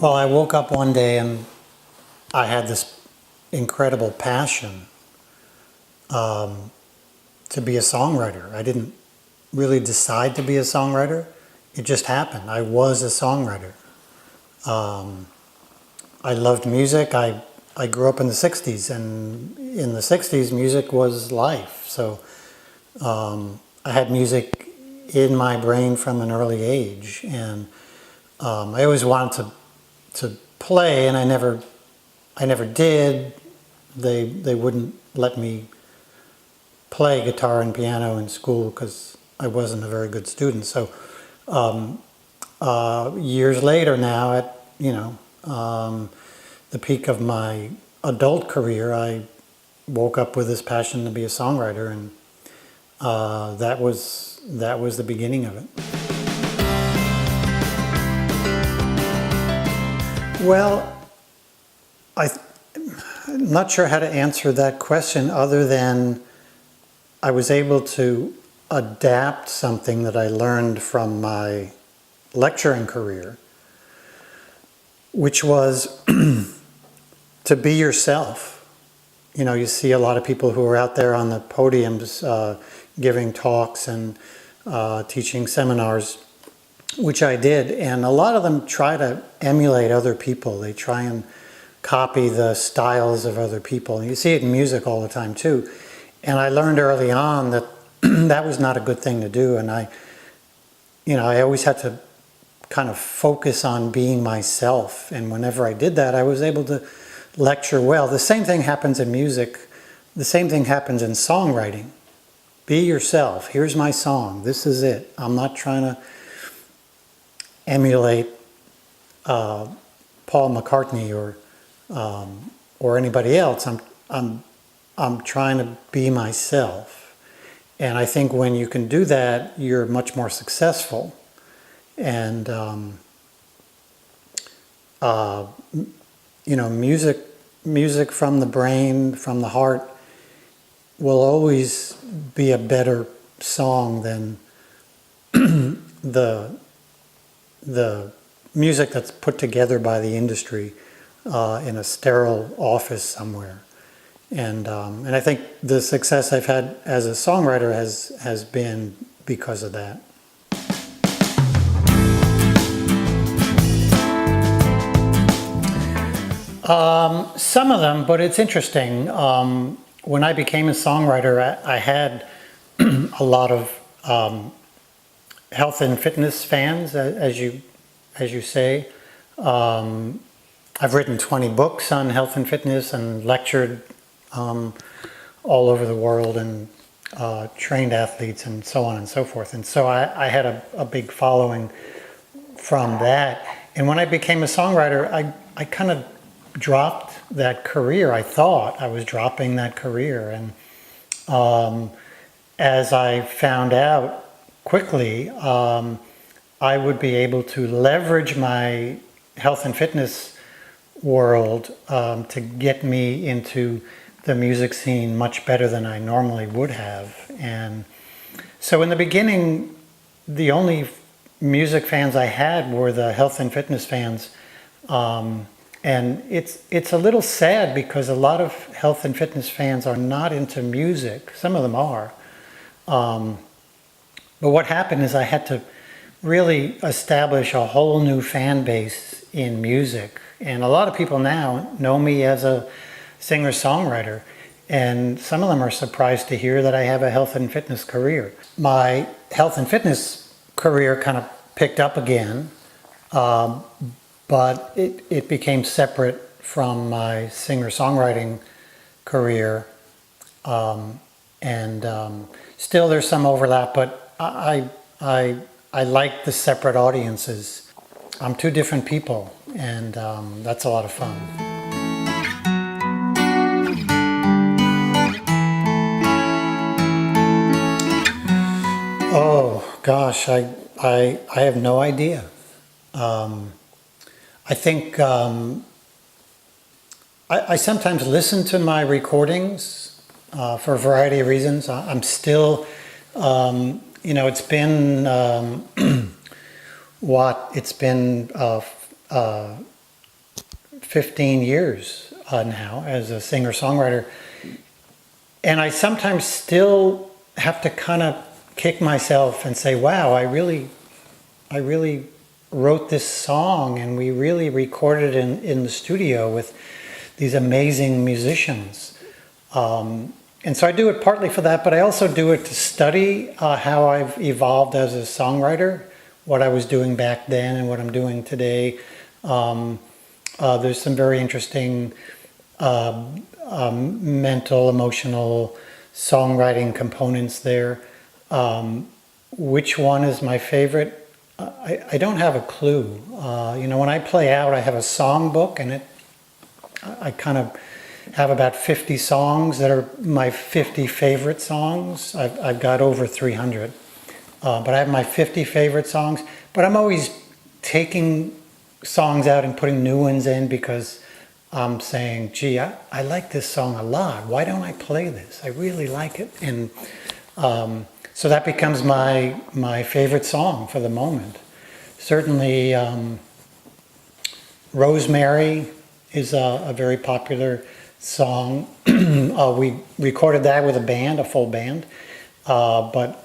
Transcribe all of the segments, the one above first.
Well, I woke up one day and I had this incredible passion to be a songwriter. I didn't really decide to be a songwriter. It just happened. I was a songwriter. I loved music. I grew up in the 60s, and in the 60s, music was life. So I had music in my brain from an early age, and I always wanted to play, and I never did. They wouldn't let me play guitar and piano in school because I wasn't a very good student. So years later now, at the peak of my adult career, I woke up with this passion to be a songwriter, and that was the beginning of it. Well, I'm not sure how to answer that question other than I was able to adapt something that I learned from my lecturing career, which was to be yourself. You know, you see a lot of people who are out there on the podiums giving talks and teaching seminars, which I did, and a lot of them try to emulate other people. They try and copy the styles of other people. And you see it in music all the time too. And I learned early on that that was not a good thing to do. And I always had to kind of focus on being myself. And whenever I did that, I was able to lecture well. The same thing happens in music. The same thing happens in songwriting. Be yourself. Here's my song. This is it. I'm not trying to emulate Paul McCartney or anybody else. I'm trying to be myself, and I think when you can do that, you're much more successful. And music from the brain, from the heart, will always be a better song than the music that's put together by the industry in a sterile office somewhere. And I think the success I've had as a songwriter has been because of that. Some of them, but it's interesting. When I became a songwriter, I had a lot of health and fitness fans, as you say. I've written 20 books on health and fitness and lectured all over the world and trained athletes and so on and so forth. And so I had a big following from that. And when I became a songwriter, I kind of dropped that career. I thought I was dropping that career. And as I found out quickly, I would be able to leverage my health and fitness world to get me into the music scene much better than I normally would have. And so in the beginning, the only music fans I had were the health and fitness fans. And it's a little sad because a lot of health and fitness fans are not into music. Some of them are. But what happened is I had to really establish a whole new fan base in music. And a lot of people now know me as a singer-songwriter. And some of them are surprised to hear that I have a health and fitness career. My health and fitness career kind of picked up again, but it became separate from my singer-songwriting career. Still there's some overlap, but I like the separate audiences. I'm two different people, and that's a lot of fun. Oh gosh, I have no idea. I think I sometimes listen to my recordings for a variety of reasons. I'm still, it's been 15 years now as a singer-songwriter. And I sometimes still have to kind of kick myself and say, wow, I really wrote this song, and we really recorded it in the studio with these amazing musicians. And so I do it partly for that, but I also do it to study how I've evolved as a songwriter, what I was doing back then and what I'm doing today. There's some very interesting mental, emotional songwriting components there. Which one is my favorite? I don't have a clue. When I play out, I have a songbook, and I kind of have about 50 songs that are my 50 favorite songs. I've got over 300, but I have my 50 favorite songs. But I'm always taking songs out and putting new ones in because I'm saying, gee, I like this song a lot. Why don't I play this? I really like it. And so that becomes my favorite song for the moment. Certainly, Rosemary is a very popular song. We recorded that with a band, a full band. But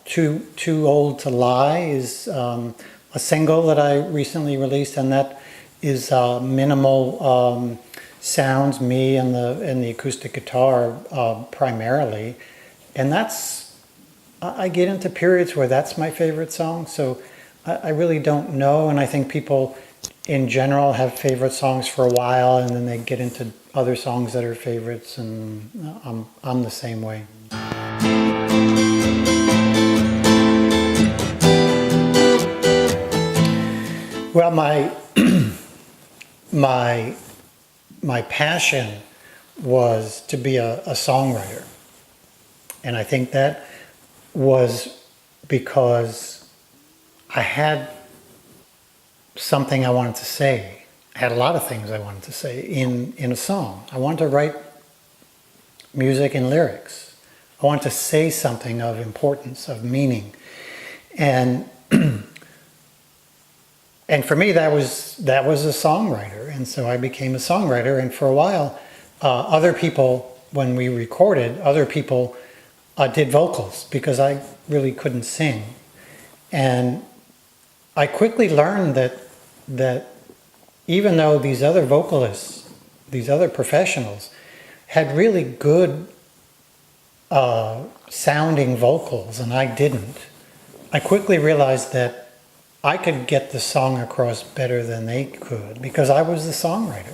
Too Old to Lie is a single that I recently released, and that is minimal sounds, me and the acoustic guitar primarily. And I get into periods where that's my favorite song, so I really don't know, and I think people in general have favorite songs for a while, and then they get into other songs that are favorites, and I'm the same way. Well, my passion was to be a songwriter, and I think that was because I had something I wanted to say. I had a lot of things I wanted to say in a song. I wanted to write music and lyrics. I wanted to say something of importance, of meaning. And for me, that was a songwriter. And so I became a songwriter. And for a while, other people, when we recorded, other people did vocals because I really couldn't sing. And I quickly learned that even though these other vocalists, these other professionals, had really good sounding vocals and I didn't, I quickly realized that I could get the song across better than they could because I was the songwriter.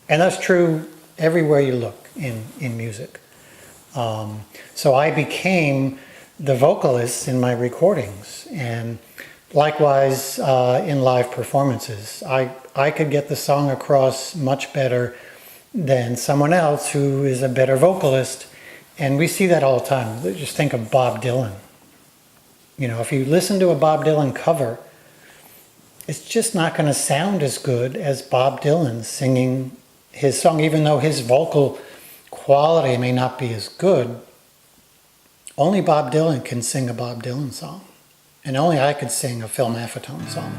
And that's true everywhere you look in music. So I became the vocalist in my recordings, and likewise in live performances. I could get the song across much better than someone else who is a better vocalist, and we see that all the time. Just think of Bob Dylan. If you listen to a Bob Dylan cover, it's just not going to sound as good as Bob Dylan singing his song, even though his vocal quality may not be as good. Only Bob Dylan can sing a Bob Dylan song, and only I could sing a Phil Maffetone song.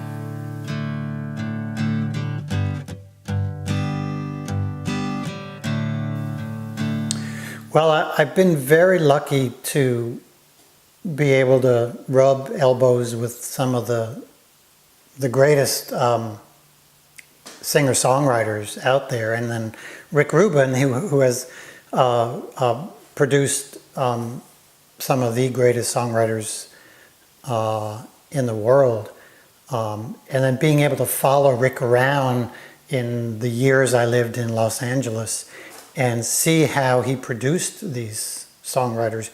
Well, I've been very lucky to be able to rub elbows with some of the greatest singer-songwriters out there, and then Rick Rubin, who has produced some of the greatest songwriters in the world, and then being able to follow Rick around in the years I lived in Los Angeles and see how he produced these songwriters.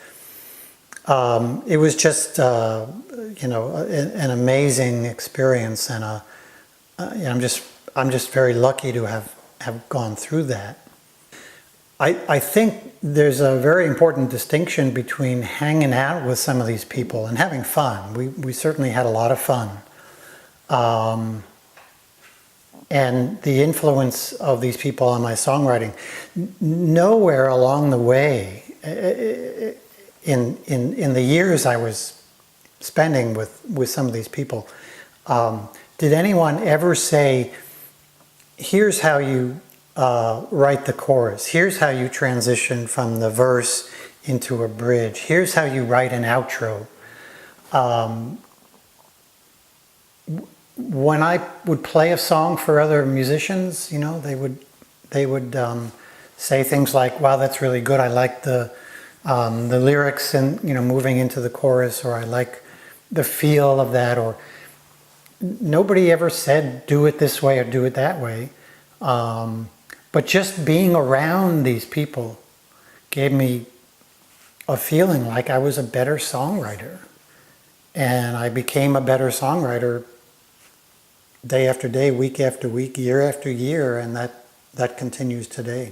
It was just an amazing experience, and I'm just very lucky to have gone through that. I think there's a very important distinction between hanging out with some of these people and having fun. We certainly had a lot of fun. And the influence of these people on my songwriting, nowhere along the way, in the years I was spending with some of these people, did anyone ever say, here's how you write the chorus. Here's how you transition from the verse into a bridge. Here's how you write an outro. When I would play a song for other musicians, they would say things like, "Wow, that's really good. I like the lyrics and moving into the chorus," or "I like the feel of that," or nobody ever said do it this way or do it that way. But just being around these people gave me a feeling like I was a better songwriter. And I became a better songwriter day after day, week after week, year after year, and that continues today.